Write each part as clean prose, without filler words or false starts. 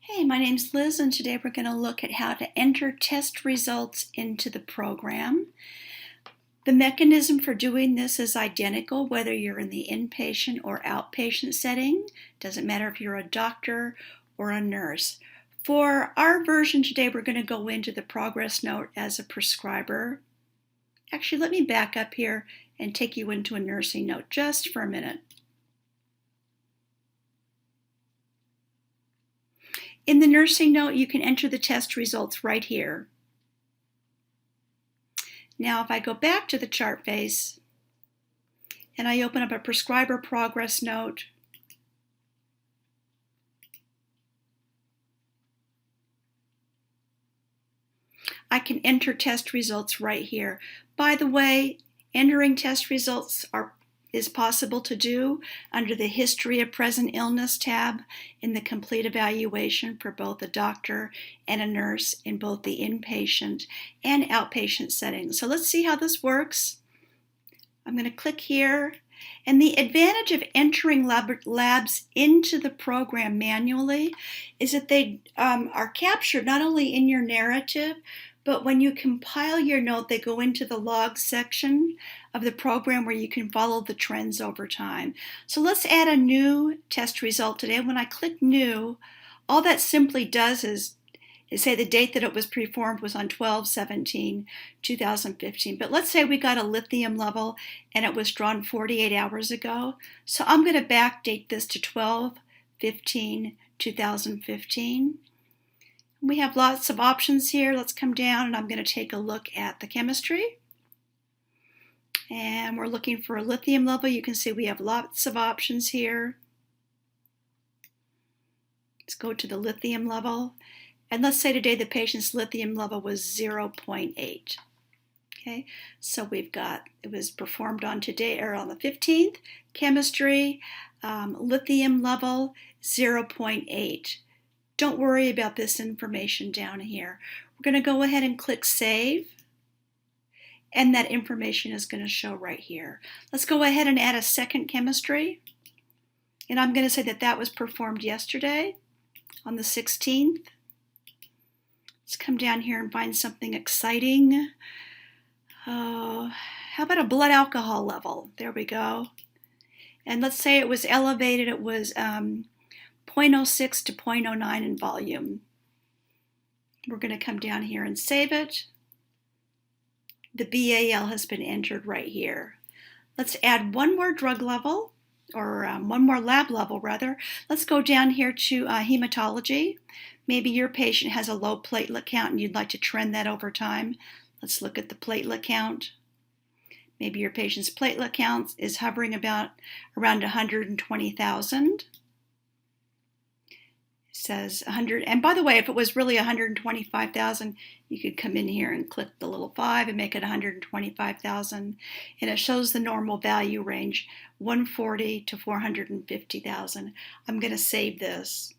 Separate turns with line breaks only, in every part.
Hey, my name's Liz, and today we're going to look at how to enter test results into the program. The mechanism for doing this is identical whether you're in the inpatient or outpatient setting. Doesn't matter if you're a doctor or a nurse. For our version today, we're going to go into the progress note as a prescriber. Actually, let me back up here and take you into a nursing note just for a minute. In the nursing note, you can enter the test results right here. Now, if I go back to the chart face and I open up a prescriber progress note, I can enter test results right here. By the way, entering test results is possible to do under the History of Present Illness tab in the Complete Evaluation for both a doctor and a nurse in both the inpatient and outpatient settings. So let's see how this works. I'm going to click here. And the advantage of entering labs into the program manually is that they are captured not only in your narrative, but when you compile your note, they go into the log section of the program where you can follow the trends over time. So let's add a new test result today. When I click new, all that simply does is say the date that it was performed was on 12/17/2015. But let's say we got a lithium level and it was drawn 48 hours ago. So I'm going to backdate this to 12/15/2015. We have lots of options here. Let's come down and I'm going to take a look at the chemistry. And we're looking for a lithium level. You can see we have lots of options here. Let's go to the lithium level. And let's say today the patient's lithium level was 0.8. Okay, so we've got, it was performed on today or on the 15th, chemistry, lithium level 0.8. Don't worry about this information down here. We're going to go ahead and click Save, and that information is going to show right here. Let's go ahead and add a second chemistry, and I'm going to say that that was performed yesterday on the 16th. Let's come down here and find something exciting. How about a blood alcohol level? There we go. And let's say it was elevated. It was 0.06 to 0.09 in volume. We're going to come down here and save it. The BAL has been entered right here. Let's add one more drug level, or one more lab level rather. Let's go down here to hematology. Maybe your patient has a low platelet count and you'd like to trend that over time. Let's look at the platelet count. Maybe your patient's platelet count is hovering around 120,000. Says 100, and by the way, if it was really 125,000, you could come in here and click the little 5 and make it 125,000, and it shows the normal value range 140 to 450,000. I'm going to save this,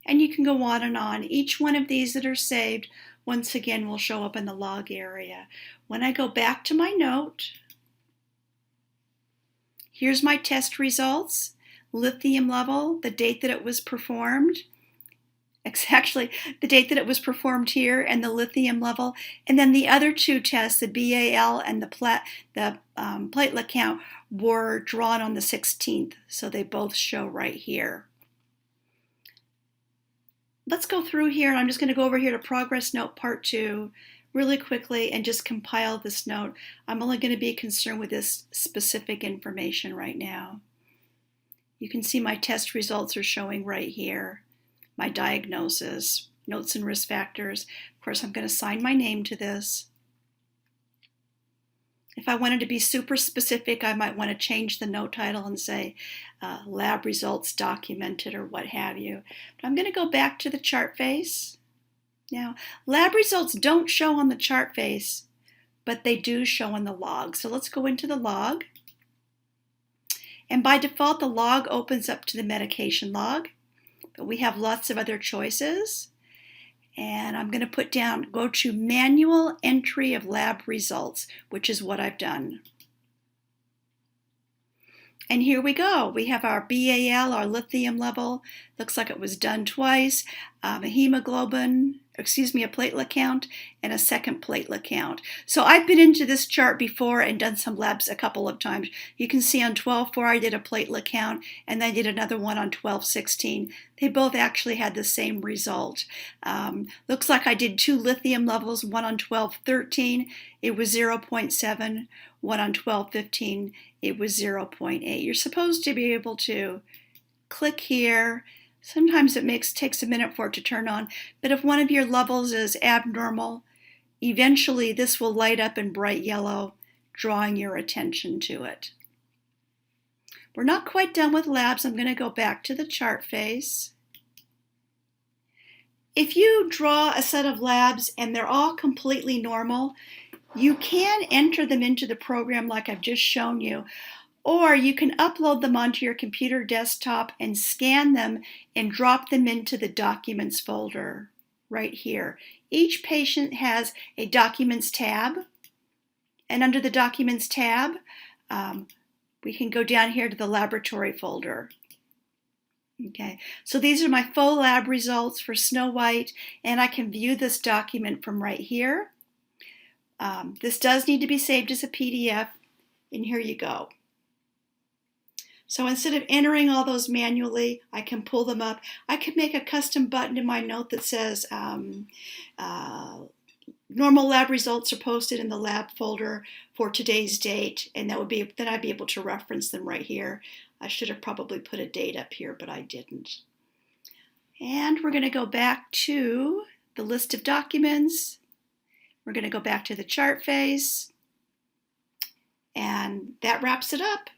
and you can go on and on. Each one of these that are saved once again will show up in the log area. When I go back to my note, here's my test results. Lithium level, the date that it was performed. Actually, the date that it was performed here, and the lithium level, and then the other two tests, the BAL and the platelet count, were drawn on the 16th, so they both show right here. Let's go through here, and I'm just going to go over here to Progress Note Part 2 really quickly and just compile this note. I'm only going to be concerned with this specific information right now. You can see my test results are showing right here. My diagnosis, notes and risk factors. Of course, I'm going to sign my name to this. If I wanted to be super specific, I might want to change the note title and say lab results documented or what have you. But I'm going to go back to the chart face. Now, lab results don't show on the chart face, but they do show in the log. So let's go into the log. And by default, the log opens up to the medication log, but we have lots of other choices. And I'm going to put down, go to manual entry of lab results, which is what I've done. And here we go. We have our BAL, our lithium level. Looks like it was done twice. a platelet count, and a second platelet count. So I've been into this chart before and done some labs a couple of times. You can see on 12-4 I did a platelet count, and then I did another one on 12-16. They both actually had the same result. Looks like I did 2 lithium levels, one on 12-13, it was 0.7, one on 12-15, it was 0.8. You're supposed to be able to click here. Sometimes it takes a minute for it to turn on, but if one of your levels is abnormal, eventually this will light up in bright yellow, drawing your attention to it. We're not quite done with labs. I'm going to go back to the chart face. If you draw a set of labs and they're all completely normal, you can enter them into the program like I've just shown you. Or you can upload them onto your computer desktop and scan them and drop them into the Documents folder right here. Each patient has a Documents tab, and under the Documents tab, we can go down here to the Laboratory folder. Okay, so these are my full lab results for Snow White, and I can view this document from right here. This does need to be saved as a PDF, and here you go. So instead of entering all those manually, I can pull them up. I could make a custom button in my note that says normal lab results are posted in the lab folder for today's date, and then I'd be able to reference them right here. I should have probably put a date up here, but I didn't. And we're going to go back to the list of documents. We're going to go back to the chart face, and that wraps it up.